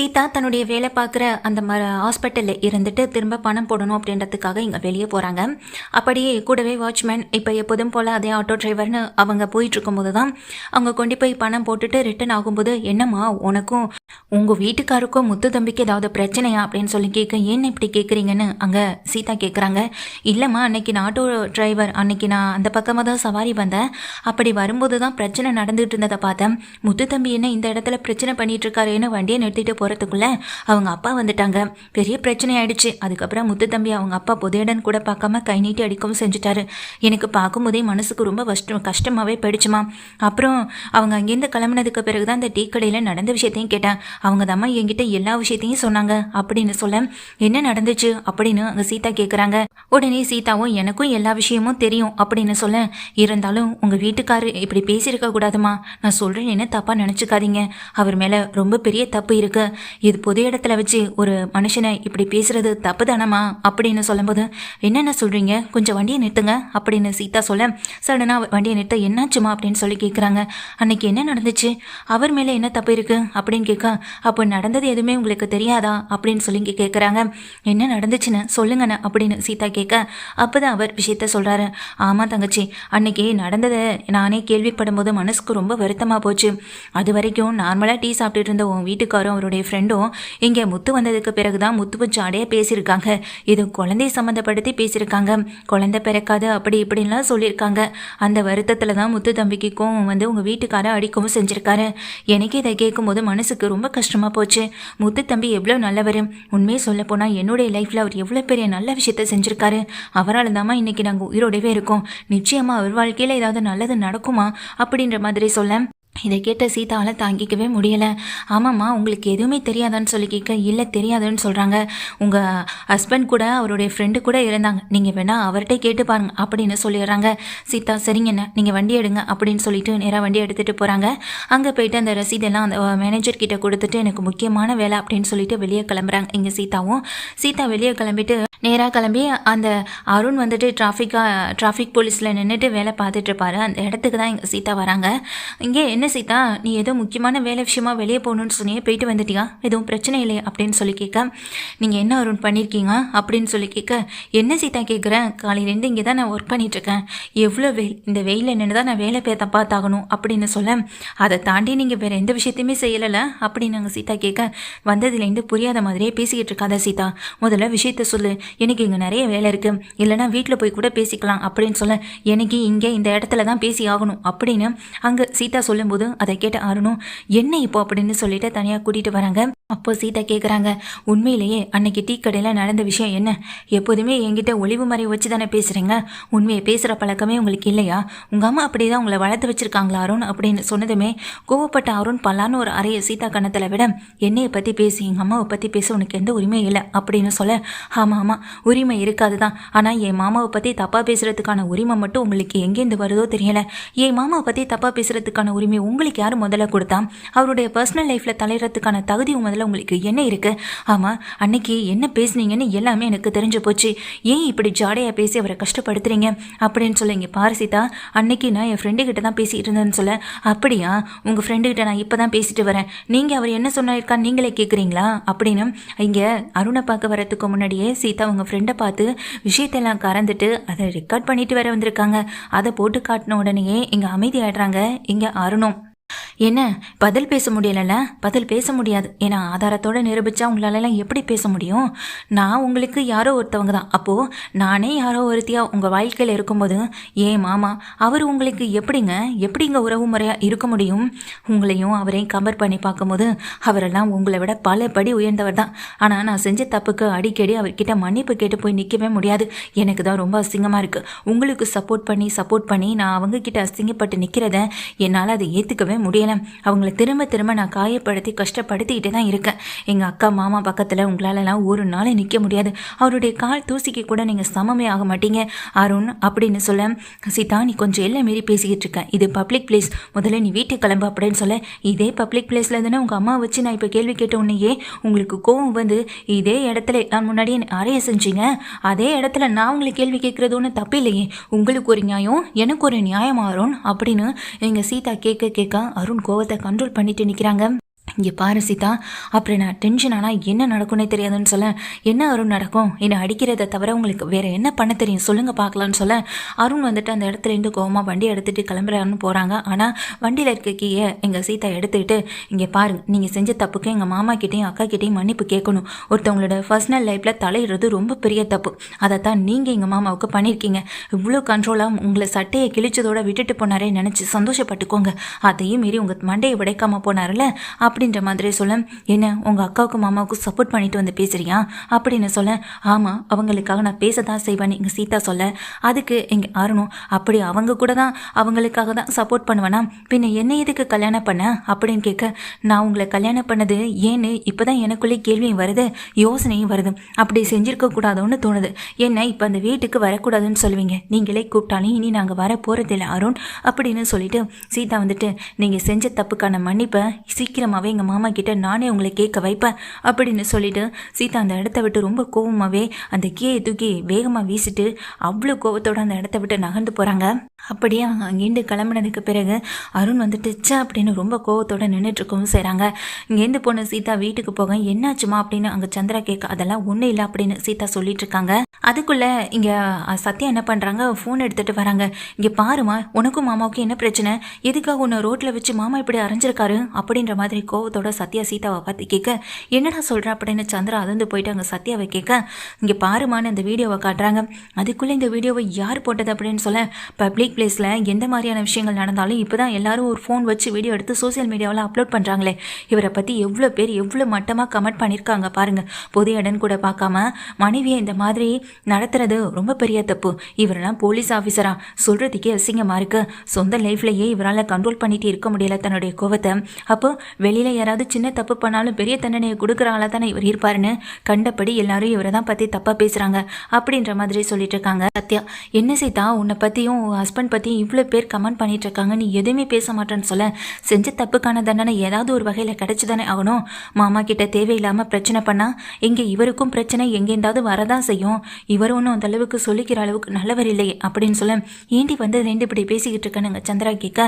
சீதா தன்னுடைய வேலை பார்க்குற அந்த ஹாஸ்பிட்டலில் இருந்துட்டு திரும்ப பணம் போடணும் அப்படின்றதுக்காக இங்கே வெளியே போகிறாங்க. அப்படியே கூடவே வாட்ச்மேன் இப்போ எப்போதும் போல் அதே ஆட்டோ டிரைவர்னு அவங்க போயிட்டுருக்கும்போது தான் அவங்க கொண்டு போய் பணம் போட்டுட்டு ரிட்டன் ஆகும்போது, என்னம்மா உனக்கும் உங்கள் வீட்டுக்காருக்கும் முத்து தம்பிக்கு ஏதாவது பிரச்சனையா அப்படின்னு சொல்லி கேட்க, ஏன் இப்படி கேட்குறீங்கன்னு அங்கே சீதா கேட்குறாங்க. இல்லைம்மா, அன்னைக்கு நான் ஆட்டோ டிரைவர், அன்னைக்கு நான் அந்த பக்கமாக தான் சவாரி வந்தேன். அப்படி வரும்போது தான் பிரச்சனை நடந்துகிட்டு இருந்ததை பார்த்தேன். முத்து தம்பி என்ன இந்த இடத்துல பிரச்சனை பண்ணிட்டு இருக்காருன்னு வண்டியை நிறுத்திட்டு போகிறதுக்குள்ள அவங்க அப்பா வந்துட்டாங்க. பெரிய பிரச்சனை ஆயிடுச்சு. அதுக்கப்புறம் முத்து தம்பி அவங்க அப்பா புதையடன் கூட பார்க்காம கை நீட்டி அடிக்கவும் செஞ்சுட்டாரு. எனக்கு பார்க்கும்போதே மனசுக்கு ரொம்ப கஷ்டமாகவே போயிடுச்சுமா. அப்புறம் அவங்க அங்கேருந்து கிளம்புனதுக்கு பிறகு தான் இந்த டீ கடையில் நடந்த விஷயத்தையும் கேட்டேன். அவங்க தம்மா என்கிட்ட எல்லா விஷயத்தையும் சொன்னாங்க அப்படின்னு சொல்ல, என்ன நடந்துச்சு அப்படின்னு அங்கே சீதா கேட்குறாங்க. உடனே சீதாவும் எனக்கும் எல்லா விஷயமும் தெரியும் அப்படின்னு சொல்ல, இருந்தாலும் உங்கள் வீட்டுக்காரர் இப்படி பேசியிருக்க கூடாதுமா, நான் சொல்கிறேன் என்ன தப்பாக நினச்சிக்காதீங்க. அவர் மேலே ரொம்ப பெரிய தப்பு இருக்கு. இது பொது இடத்துல வச்சு ஒரு மனுஷனை இப்படி பேசுறது தப்பு தானம்மா அப்படின்னு சொல்லும்போது, என்னென்ன சொல்கிறீங்க, கொஞ்சம் வண்டியை நிறுத்துங்க அப்படின்னு சீதா சொல்ல, சடனாக வண்டியை நிறுத்த என்னாச்சுமா அப்படின்னு சொல்லி கேட்குறாங்க. அன்னைக்கு என்ன நடந்துச்சு, அவர் மேலே என்ன தப்பு இருக்கு அப்படின்னு கேட்க, அப்போ நடந்தது எதுவுமே உங்களுக்கு தெரியாதா அப்படின்னு சொல்லி கேட்குறாங்க. என்ன நடந்துச்சுன்னு சொல்லுங்கண்ணே அப்படின்னு சீதா கேட்க, அப்போதான் அவர் விஷயத்த சொல்கிறாரு. ஆமாம் தங்கச்சி, அன்னைக்கு நடந்ததை நானே கேள்விப்படும் போது மனசுக்கு ரொம்ப வருத்தமாக போச்சு. அது வரைக்கும் நார்மலாக டீ சாப்பிட்டுட்டு இருந்த உன் வீட்டுக்காரும் அவருடைய ஃப்ரெண்டும் இங்கே முத்து வந்ததுக்கு பிறகு தான் முத்து ஜாடையாக பேசியிருக்காங்க. இது குழந்தைய சம்மந்தப்படுத்தி பேசியிருக்காங்க. குழந்தை பிறக்காது அப்படி இப்படின்லாம் சொல்லியிருக்காங்க. அந்த வருத்தத்தில் தான் முத்து தம்பிக்கும் உங்கள் வீட்டுக்காரை அடிக்கவும் செஞ்சுருக்காரு. எனக்கு இதை கேட்கும்போது மனசுக்கு ரொம்ப கஷ்டமாக போச்சு. முத்து தம்பி எவ்வளோ நல்லவர். உண்மையை சொல்லப்போனால் என்னுடைய லைஃப்பில் அவர் எவ்வளோ பெரிய நல்ல விஷயத்த செஞ்சுருக்காரு. அவரால் தாம்மா இன்றைக்கி நாங்கள் உயிரோடவே இருக்கோம். நிச்சயமாக அவர் வாழ்க்கையில் ஏதாவது நல்லது நடக்குமா அப்படின்ற மாதிரி சொல்ல, இதை கேட்ட சீதாவால் தாங்கிக்கவே முடியலை. ஆமாம்மா, உங்களுக்கு எதுவுமே தெரியாதான்னு சொல்லி கேட்க, இல்லை தெரியாதுன்னு சொல்கிறாங்க. உங்கள் ஹஸ்பண்ட் கூட அவருடைய ஃப்ரெண்டு கூட இருந்தாங்க, நீங்கள் வேணால் அவர்கிட்ட கேட்டு பாருங்க அப்படின்னு சொல்லிடுறாங்க. சீதா சரிங்கண்ணே, நீங்கள் வண்டி எடுங்க அப்படின்னு சொல்லிட்டு நேராக வண்டி எடுத்துகிட்டு போகிறாங்க. அங்கே போயிட்டு அந்த ரசீதெல்லாம் அந்த மேனேஜர் கிட்ட கொடுத்துட்டு எனக்கு முக்கியமான வேலை அப்படின்னு சொல்லிட்டு வெளியே கிளம்புறாங்க. இங்கே சீதா வெளியே கிளம்பிட்டு நேராக கிளம்பி அந்த அருண் வந்துட்டு டிராஃபிக் போலீஸில் நின்றுட்டு வேலை பார்த்துட்டு இருப்பாரு. அந்த இடத்துக்கு தான் இங்கே சீதா வராங்க. இங்கே என்ன சீதா, நீ ஏதோ முக்கியமான வேலை விஷயமா வெளியே போகணுன்னு சொன்னியே, போயிட்டு வந்துட்டியா, எதுவும் பிரச்சனை இல்லையா அப்படின்னு சொல்லி கேட்க, நீங்கள் என்ன அருண் பண்ணியிருக்கீங்க அப்படின்னு சொல்லி கேட்க, என்ன சீதா கேட்குறேன், காலையிலேருந்து இங்கே தான் நான் ஒர்க் பண்ணிகிட்ருக்கேன். எவ்வளோ இந்த வெயிலில் நின்று தான் நான் வேலை பார்த்தாகணும் அப்படின்னு சொல்ல, அதை தாண்டி நீங்கள் வேறு எந்த விஷயத்தையுமே செய்யலை அப்படின்னு நாங்கள் சீதா கேட்க, வந்ததுலேருந்து புரியாத மாதிரியே பேசிக்கிட்டு இருக்காத சீதா, முதல்ல விஷயத்த சொல்லு. எனக்கு இங்கே நிறைய வேலை இருக்குது, இல்லைனா வீட்டில் போய் கூட பேசிக்கலாம் அப்படின்னு சொல்ல, எனக்கு இங்கே இந்த இடத்துல தான் பேசி ஆகணும் அப்படின்னு அங்கே சீதா சொல்லும்போது அதை கேட்ட அருணும் என்ன இப்போ அப்படின்னு சொல்லிட்டு தனியாக கூட்டிகிட்டு வராங்க. அப்போ சீதா கேட்குறாங்க, உண்மையிலேயே அன்னைக்கு டீ கடையில் நடந்த விஷயம் என்ன? எப்போதுமே என்கிட்ட ஒளிவு மறை வச்சு தானே பேசுகிறீங்க, உண்மையை பேசுகிற பழக்கமே உங்களுக்கு இல்லையா? உங்கள் அம்மா அப்படி தான் உங்களை வளர்த்து வச்சுருக்காங்களா அருண் அப்படின்னு சொன்னதுமே கோவப்பட்ட அருண் பல்லான்னு ஒரு அறையை சீதா கணத்தில் விட, என்னையை பற்றி பேசி எங்கள் அம்மாவை பற்றி பேச உனக்கு எந்த உரிமையும் இல்லை அப்படின்னு சொல்ல, ஆமாம் உரிமை இருக்காது தான், ஆனால் என் மாமாவை பற்றி தப்பாக பேசுகிறதுக்கான உரிமை மட்டும் உங்களுக்கு எங்கேருந்து வருதோ தெரியலை. என் மாமாவை பற்றி தப்பாக பேசுகிறதுக்கான உரிமை உங்களுக்கு யார் முதல்ல கொடுத்தா? அவருடைய பர்சனல் லைஃப்பில் தலையிறதுக்கான தகுதி முதல்ல உங்களுக்கு என்ன இருக்குது? ஆமாம், அன்னைக்கு என்ன பேசுனீங்கன்னு எல்லாமே எனக்கு தெரிஞ்சு போச்சு. ஏன் இப்படி ஜாடையாக பேசி அவரை கஷ்டப்படுத்துறீங்க அப்படின்னு சொல்ல, இங்கே பாரு சீதா, அன்னைக்கு நான் என் ஃப்ரெண்டுக்கிட்ட தான் பேசிகிட்டு இருந்தேன்னு சொல்ல, அப்படியா, உங்கள் ஃப்ரெண்டுக்கிட்ட நான் இப்போ தான் பேசிட்டு வரேன், நீங்கள் அவர் என்ன சொன்னாருக்கான்னு நீங்களே கேட்குறீங்களா அப்படின்னு இங்கே அருணை பார்க்க வரத்துக்கு முன்னாடியே சீதா உங்கள் ஃப்ரெண்டை பார்த்து விஷயத்தெல்லாம் கறந்துட்டு அதை ரெக்கார்ட் பண்ணிட்டு வேற வந்திருக்காங்க. அதை போட்டு காட்டின உடனேயே இங்கே அமைதி ஆயிடுறாங்க இங்கே அருணும். என்ன பதில் பேச முடியலைல்ல? பதில் பேச முடியாது, ஏன்னா ஆதாரத்தோடு நிரூபித்தா உங்களாலலாம் எப்படி பேச முடியும்? நான் உங்களுக்கு யாரோ ஒருத்தவங்க தான், அப்போது நானே யாரோ ஒருத்தியாக உங்கள் வாழ்க்கையில் இருக்கும்போது ஏன் மாமா அவர் உங்களுக்கு எப்படிங்க உறவு முறையாக இருக்க முடியும்? உங்களையும் அவரையும் கம்பேர் பண்ணி பார்க்கும்போது அவரெல்லாம் உங்களை விட பல படி உயர்ந்தவர் தான். ஆனால் நான் செஞ்ச தப்புக்கு அடிக்கடி அவர்கிட்ட மன்னிப்பு கேட்டு போய் நிற்கவே முடியாது. எனக்கு தான் ரொம்ப அசிங்கமாக இருக்குது. உங்களுக்கு சப்போர்ட் பண்ணி நான் அவங்கக்கிட்ட அசிங்கப்பட்டு நிற்கிறத என்னால் அதை ஏற்றுக்கவே முடியலை. அவங்கள திரும்ப நான் காயப்படுத்தி கஷ்டப்படுத்திக்கிட்டே தான் இருக்கேன். எங்கள் அக்கா மாமா பக்கத்தில் உங்களாலலாம் ஒரு நாள் நிற்க முடியாது. அவருடைய கால் தூசிக்கு கூட நீங்கள் சமமே ஆக மாட்டீங்க அருண் அப்படின்னு சொல்ல, சீதா நீ கொஞ்சம் எல்லாம் மீறி பேசிக்கிட்டு இருக்கேன், இது பப்ளிக் பிளேஸ், முதல்ல நீ வீட்டுக்கு கிளம்பு அப்படின்னு சொல்ல, இதே பப்ளிக் பிளேஸில் தானே உங்கள் அம்மா வச்சு நான் இப்போ கேள்வி கேட்ட உடனேயே உங்களுக்கு கோவம் வந்து இதே இடத்துல நான் முன்னாடியே அறைய செஞ்சீங்க, அதே இடத்துல நான் உங்களை கேள்வி கேட்குறது ஒன்றும் தப்பு இல்லையே, உங்களுக்கு ஒரு நியாயம் எனக்கு ஒரு நியாயம் அருண் அப்படின்னு எங்கள் சீதா கேட்க அருண் கோவத்தை கண்ட்ரோல் பண்ணிட்டு நிற்கிறாங்க. இங்கே பாரு சீதா, அப்புறம் நான் டென்ஷன் ஆனால் என்ன நடக்கும்னே தெரியாதுன்னு சொல்ல, என்ன அருண் நடக்கும், என்னை அடிக்கிறத தவிர உங்களுக்கு வேறு என்ன பண்ண தெரியும் சொல்லுங்கள் பார்க்கலான்னு சொல்ல, அருண் வந்துட்டு அந்த இடத்துலேருந்து கோவமாக வண்டி எடுத்துகிட்டு கிளம்புறாருன்னு போகிறாங்க. ஆனால் வண்டியில் இருக்க கீயை எங்கள் சீதா எடுத்துக்கிட்டு, இங்கே பாருங்க, நீங்கள் செஞ்ச தப்புக்கு எங்கள் மாமா கிட்டேயும் அக்கா கிட்டேயும் மன்னிப்பு கேட்கணும். ஒருத்தவங்களோட பர்சனல் லைஃப்பில் தலையிடுறது ரொம்ப பெரிய தப்பு. அதைத்தான் நீங்கள் எங்கள் மாமாவுக்கு பண்ணியிருக்கீங்க. இவ்வளோ கண்ட்ரோலாக உங்களை சட்டையை கிழிச்சதோட விட்டுட்டு போனாரே நினச்சி சந்தோஷப்பட்டுக்கோங்க. அதையும் மீறி உங்கள் மண்டையை உடைக்காமல் போனார்ல அப்படின்ற மாதிரி சொல்ல, என்ன உங்கள் அக்காவுக்கு மாமாவுக்கு சப்போர்ட் பண்ணிட்டு வந்து பேசுறியா அப்படின்னு சொல்ல, ஆமாம் அவங்களுக்காக நான் பேச தான் செய்வேன் எங்கள் சீதா சொல்ல, அதுக்கு எங்கள் அருணும் அப்படி அவங்க கூட தான் அவங்களுக்காக தான் சப்போர்ட் பண்ணுவேனா, பின்ன என்ன எதுக்கு கல்யாணம் பண்ண அப்படின்னு கேட்க, நான் உங்களை கல்யாணம் பண்ணது ஏன்னு இப்போ தான் எனக்குள்ளே கேள்வியும் வருது, யோசனையும் வருது. அப்படி செஞ்சிருக்க கூடாதுன்னு தோணுது. என்ன இப்போ அந்த வீட்டுக்கு வரக்கூடாதுன்னு சொல்லுவீங்க, நீங்களே கூப்பிட்டாலும் இனி நாங்கள் வர போகிறதில்ல அருண் அப்படின்னு சொல்லிட்டு சீதா வந்துட்டு, நீங்கள் செஞ்ச தப்புக்கான மன்னிப்பை சீக்கிரமாகவே எங்கள் மாமா கிட்ட நானே உங்களை கேட்க வைப்பேன் அப்படின்னு சொல்லிட்டு சீதா அந்த இடத்த விட்டு ரொம்ப கோவமாகவே அந்த கீயை தூக்கி வேகமாக வீசிட்டு அவ்வளோ கோவத்தோடு அந்த இடத்த விட்டு நகர்ந்து போகிறாங்க. அப்படியே அவங்க அங்கேருந்து கிளம்புனதுக்கு பிறகு அருண் வந்துட்டு ச்சே அப்படின்னு ரொம்ப கோவத்தோடு நின்றுட்டுருக்கவும் செய்கிறாங்க. இங்கேருந்து போன சீதா வீட்டுக்கு போக என்னாச்சுமா அப்படின்னு அங்கே சந்திரா கேட்க, அதெல்லாம் ஒன்றும் இல்லை அப்படின்னு சீதா சொல்லிட்டு இருக்காங்க. அதுக்குள்ளே இங்கே சத்யா என்ன பண்ணுறாங்க, ஃபோன் எடுத்துகிட்டு வராங்க. இங்கே பாருமா, உனக்கும் மாமாவுக்கும் என்ன பிரச்சனை, எதுக்காக உன்னை ரோட்டில் வச்சு மாமா இப்படி அரைஞ்சிருக்காரு அப்படின்ற மாதிரி கோவத்தோட சத்யா சீதாவை பார்த்து கேட்க, என்னடா சொல்கிற அப்படின்னு சந்திரா அதிர்ந்து போயிட்டு அங்கே சத்யாவை கேட்க, இங்கே பாருமான்னு இந்த வீடியோவை காட்டுறாங்க. அதுக்குள்ளே இந்த வீடியோவை யார் போட்டது அப்படின்னு சொல்ல, பப்ளிக் பிளேஸில் எந்த மாதிரியான விஷயங்கள் நடந்தாலும் இப்போ தான் எல்லாரும் ஒரு ஃபோன் வச்சு வீடியோ எடுத்து சோசியல் மீடியாவில் அப்லோட் பண்ணுறாங்களே, இவரை பற்றி எவ்வளோ பேர் எவ்வளோ மட்டமாக கமெண்ட் பண்ணியிருக்காங்க பாருங்கள். பொது இடம் கூட பார்க்காம மனைவியை இந்த மாதிரி நடத்துறது ரொம்ப பெரிய தப்பு. இவரெல்லாம் போலீஸ் ஆஃபீஸரா, சொல்கிறதுக்கே அசிங்கமாக இருக்குது. சொந்த லைஃப்லையே இவரால் கண்ட்ரோல் பண்ணிட்டு இருக்க முடியல தன்னுடைய கோவத்தை. அப்போ வெளியில் யாராவது சின்ன தப்பு பண்ணாலும் பெரிய தண்டனையை கொடுக்குறாங்களா தானே இவர் இருப்பாருன்னு கண்டபடி எல்லாரும் இவரை தான் பற்றி தப்பாக பேசுகிறாங்க அப்படின்ற மாதிரி சொல்லிட்டு இருக்காங்க. சத்யா, என்ன சீதா உன்னை பற்றியும் ஹஸ்பண்ட் பற்றியும் இவ்வளோ பேர் கமெண்ட் பண்ணிட்டு இருக்காங்க, நீ எதுவுமே பேச மாட்டேன்னு சொல்ல, செஞ்ச தப்புக்கான தண்டனை ஏதாவது ஒரு வகையில் கிடைச்சி தானே ஆகணும். மாமா கிட்ட தேவையில்லாமல் பிரச்சனை பண்ணால் இங்கே இவருக்கும் பிரச்சனை எங்கேருந்தாவது வரதான் செய்யும். இவர் ஒன்றும் அந்த அளவுக்கு சொல்லிக்கிற அளவுக்கு நல்லவர் இல்லையே அப்படின்னு சொல்ல, ஏண்டி வந்து ரெண்டு இப்படி பேசிக்கிட்டு இருக்கேன்னு சந்திரா கேட்க,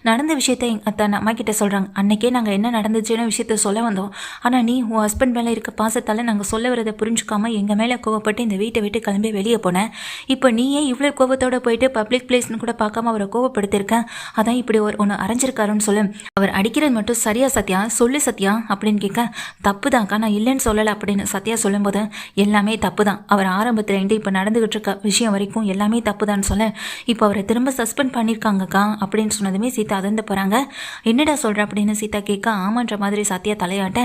நடந்த விஷயத்த எங்கள் அத்தை அம்மா கிட்ட சொல்கிறாங்க. அன்னைக்கே நாங்கள் என்ன நடந்துச்சுன்னு விஷயத்த சொல்ல வந்தோம். ஆனால் நீ உன் ஹஸ்பண்ட் மேலே இருக்க பாசத்தால் நாங்கள் சொல்ல வரதை புரிஞ்சுக்காம எங்கள் மேலே கோவப்பட்டு இந்த வீட்டை விட்டு கிளம்பி வெளியே போனேன். இப்போ நீயே இவ்வளோ கோவத்தோடு போயிட்டு பப்ளிக் பிளேஸ்னு கூட பார்க்காம அவரை கோவப்படுத்திருக்கேன். அதான் இப்படி ஒன்று அரைஞ்சிருக்காருன்னு சொல்ல, அவர் அடிக்கிறது மட்டும் சரியா சத்யா, சொல்லு சத்யா அப்படின்னு கேட்க, தப்பு தான்க்கா, நான் இல்லைன்னு சொல்லலை அப்படின்னு சத்யா சொல்லும்போது, எல்லாமே தப்பு தான். அவர் ஆரம்பத்துலேருந்து இப்போ நடந்துகிட்டு இருக்க விஷயம் வரைக்கும் எல்லாமே தப்பு தான் சொல்ல, இப்போ அவரை திரும்ப சஸ்பெண்ட் பண்ணியிருக்காங்கக்கா அப்படின்னு சொன்னதுமே சீதா அதிர்ந்து போகிறாங்க. என்னடா சொல்கிற அப்படின்னு சீதா கேட்க, ஆமான்ற மாதிரி சத்யா தலையாட்ட,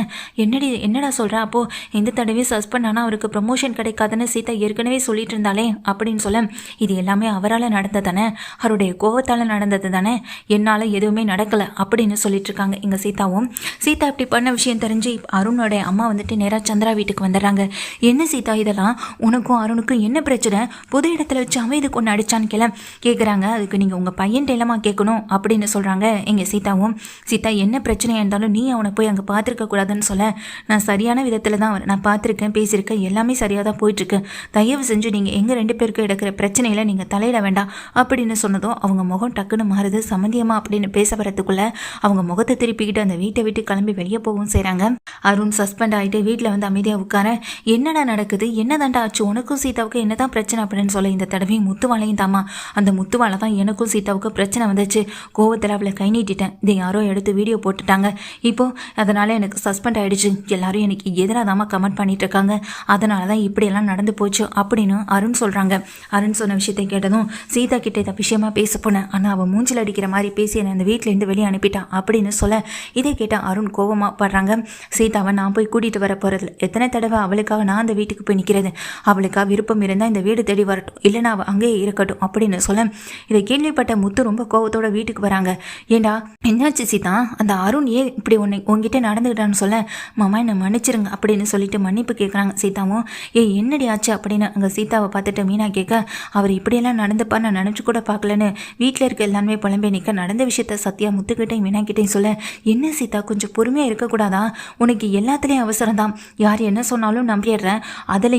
என்னடா சொல்கிற, அப்போது எந்த தடவையும் சஸ்பெண்ட் ஆனால் அவருக்கு ப்ரமோஷன் கிடைக்காதுன்னு சீதா ஏற்கனவே சொல்லிட்டு இருந்தாலே அப்படின்னு சொல்ல, இது எல்லாமே அவரால் நடந்தது தானே, அவருடைய கோவத்தால் நடந்தது தானே, என்னால் எதுவுமே நடக்கலை அப்படின்னு சொல்லிட்டு இருக்காங்க எங்கள் சீதாவும். சீதா இப்படி பண்ண விஷயம் தெரிஞ்சு அருணோடைய அம்மா வந்துட்டு நேராக சந்திரா வீட்டுக்கு வந்துடுறாங்க. என்ன சீதா இதெல்லாம், உனக்கும் அருணுக்கும் என்ன பிரச்சனை, பொது இடத்துல வச்சு அவன் இதுக்கு ஒன்று அடிச்சான்னு கேட்குறாங்க. அதுக்கு நீங்கள் உங்கள் பையன்ட்ட எல்லாமா கேட்கணும் அப்படின்னு சொல்கிறாங்க எங்கள் சீதாவும். சீதா, என்ன பிரச்சனையாக இருந்தாலும் நீ அவனை போய் அங்கே பார்த்துருக்க கூடாதுன்னு சொல்ல, நான் சரியான விதத்தில் தான் நான் பார்த்துருக்கேன், பேசியிருக்கேன், எல்லாமே சரியாக தான் போயிட்டுருக்கு. தயவு செஞ்சு நீங்கள் எங்கள் ரெண்டு பேருக்கு எடுக்கிற பிரச்சனையில் நீங்கள் தலையிட வேண்டாம் அப்படின்னு சொன்னதும் அவங்க முகம் டக்குன்னு மாறுது. சம்மந்தியமா அப்படின்னு பேச வரத்துக்குள்ளே அவங்க முகத்தை திருப்பிக்கிட்டு அந்த வீட்டை விட்டு கிளம்பி வெளியே போகவும் செய்கிறாங்க. அருண் சஸ்பெண்ட் ஆகிட்டு வீட்டில் வந்து அமைதியாக உட்கார, என்னடா நடக்குது, என்ன தாண்டா ஆச்சு, உனக்கும் சீதாவுக்கு என்ன தான் பிரச்சனை அப்படின்னு சொல்ல, இந்த தடவையும் முத்துவாளையும் தாமா, அந்த முத்துவாலை தான் எனக்கும் சீதாவுக்கு பிரச்சனை வந்துச்சு, கோவத்தில் அவளை கை நீட்டிட்டேன், இதை யாரோ எடுத்து வீடியோ போட்டுட்டாங்க, இப்போது அதனால் எனக்கு சஸ்பெண்ட் ஆகிடுச்சு, எல்லாரும் எனக்கு எதிராக தாமா கமெண்ட் பண்ணிட்டு இருக்காங்க, அதனால தான் இப்படியெல்லாம் நடந்து போச்சு அப்படின்னு அருண் சொல்கிறாங்க. அருண் சொன்ன விஷயத்தை கேட்டதும், சீதா கிட்ட இதை விஷயமா பேச போனேன், ஆனால் அவள் மூஞ்சில் அடிக்கிற மாதிரி பேசி என்னை அந்த வீட்டிலேருந்து வெளியே அனுப்பிட்டான் அப்படின்னு சொல்ல, இதை கேட்டால் அருண் கோவமாக படுறாங்க. சீதாவை நான் போய் கூட்டிகிட்டு வர போகிறது, எத்தனை தடவை அவளுக்காக நான் அந்த வீட்டுக்கு போய் நிற்கிறது, அவளுக்காக விருப்பம் இருந்தால் இந்த வீடு தேடி வரட்டும், இல்லைனா அவள் அங்கேயே இருக்கட்டும் அப்படின்னு சொல்ல, இதை கேள்விப்பட்ட முத்து ரொம்ப கோவத்தோட வீட்டுக்கு வராங்க. ஏண்டா என்னாச்சு சீதா, அந்த அருண் ஏன் இப்படி உங்ககிட்ட நடந்துக்கிட்டான்னு சொல்ல, மாமா என்னை மன்னிச்சிருங்க அப்படின்னு சொல்லிட்டு மன்னிப்பு கேட்குறாங்க சீதாவும். என்னடி ஆச்சு அப்படின்னு அங்கே சீதாவை பார்த்துட்டு மீனா கேட்க, அவர் இப்படியெல்லாம் நடந்துப்பா நான் நினச்சி கூட பார்க்கலன்னு வீட்டில் இருக்க எல்லாருமே புலம்பே நிற்க, நடந்த விஷயத்த சத்யா முத்துக்கிட்டையும் மீனா கிட்டையும் சொல்ல, என்ன சீதா கொஞ்சம் பொறுமையாக இருக்கக்கூடாதா, உனக்கு எல்லாத்துலேயும் அவசரம் தான், யார் என்ன சொன்னாலும் நம்பிடுறேன், அதில்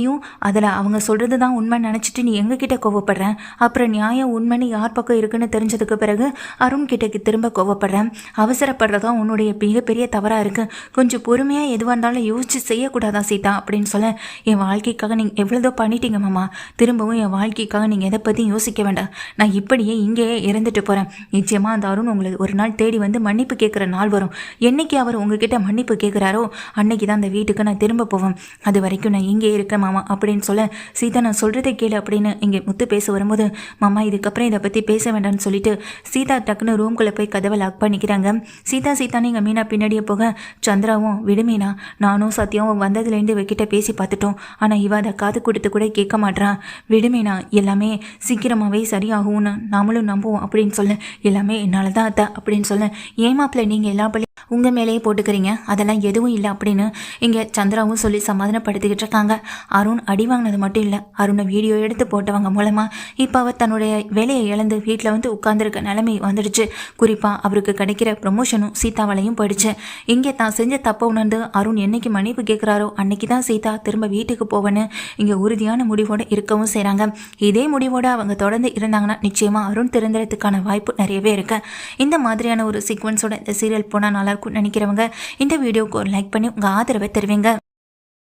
அவங்க சொல்கிறது தான் உண்மை நினச்சிட்டு நீ எங்ககிட்ட கோவப்படுறேன், அப்புறம் நியாயம் உண்மைன்னு யார் பக்கம் இருக்குன்னு தெரிஞ்சதுக்கு பிறகு அருண் கிட்டக்கு திரும்ப கோவப்படுறேன், அவசரப்படுறதா உன்னுடைய மிகப்பெரிய பெரிய தவறாக இருக்குது. கொஞ்சம் பொறுமையாக எதுவாக இருந்தாலும் யோசிச்சு செய்யக்கூடாதா சீதா அப்படின்னு சொல்ல, என் வாழ்க்கைக்காக நீங்கள் எவ்வளோதோ பண்ணிட்டீங்க மாமா, திரும்பவும் என் வாழ்க்கைக்காக நீங்கள் எதை பற்றியும் யோசிக்க வேண்டாம். நான் இப்படியே இங்கேயே இறந்துட்டு போகிறேன். நிச்சயமாக அந்த அருண் உங்களை ஒரு நாள் தேடி வந்து மன்னிப்பு கேட்குற நாள் வரும். என்னைக்கு அவர் உங்ககிட்ட மன்னிப்பு கேட்குறாரோ அன்னைக்கு தான் அந்த வீட்டுக்கு நான் திரும்ப போவேன். அது வரைக்கும் நான் இங்கே இருக்கேன் மாமா அப்படின்னு சொல்ல, சீதா நான் சொல்கிறதை கேளு அப்படின்னு இங்கே முத்து பேச வரும்போது, மாமா இதுக்கப்புறம் இதை பற்றி பேச வேண்டாம்னு சொல்லிட்டு சீதா டக்குன்னு ரூம்குள்ளே போய் கதவை லாக் பண்ணிக்கிறாங்க. சீதா நீங்கள் மீனா பின்னாடியே போக, சந்திராவும் விடு மீனா, நானும் சத்யாவும் வந்ததுலேருந்து இவகிட்ட பேசி பார்த்துட்டோம். ஆனால் இவ அதை காது கொடுத்து கூட கேட்க மாட்றான். விடு மீனா, எல்லாமே சீக்கிரமாகவே சரியாகும்னு நாமளும் நம்புவோம் அப்படின்னு சொல்ல, எல்லாமே என்னால் தான் அத்தை அப்படின்னு சொல்ல, ஏமாப்பில் நீங்கள் எல்லா பள்ளி உங்கள் மேலேயே போட்டுக்கிறீங்க, அதெல்லாம் எதுவும் இல்லை அப்படின்னு இங்கே சந்திராவும் சொல்லி சமாதானப்படுத்திக்கிட்டு இருக்காங்க. அருண் அடி வாங்கினது மட்டும் இல்லை, அருணை வீடியோ எடுத்து போட்டவங்க மூலமாக இப்போ அவர் தன்னுடைய வேலையை இழந்து வீட்டில் வந்து உட்கார்ந்துருக்க நிலைமை வந்துடுச்சு. குறிப்பாக அவருக்கு கிடைக்கிற ப்ரமோஷனும் சீதாவாலையும் போயிடுச்சு. இங்கே தான் செஞ்ச தப்பை உணர்ந்து அருண் என்னைக்கு மன்னிப்பு கேட்குறாரோ அன்னைக்கு தான் சீதா திரும்ப வீட்டுக்கு போவேன்னு இங்கே உறுதியான முடிவோடு இருக்கவும் செய்கிறாங்க. இதே முடிவோடு அவங்க தொடர்ந்து இருந்தாங்கன்னா நிச்சயமாக அருண் திருந்துறதுக்கான வாய்ப்பு நிறையவே இருக்கு. இந்த மாதிரியான ஒரு சீக்வன்ஸோட இந்த சீரியல் போனால் நல்லாயிருக்கும் நினைக்கிறவங்க இந்த வீடியோவுக்கு ஒரு லைக் பண்ணி உங்கள் ஆதரவை தருவீங்க.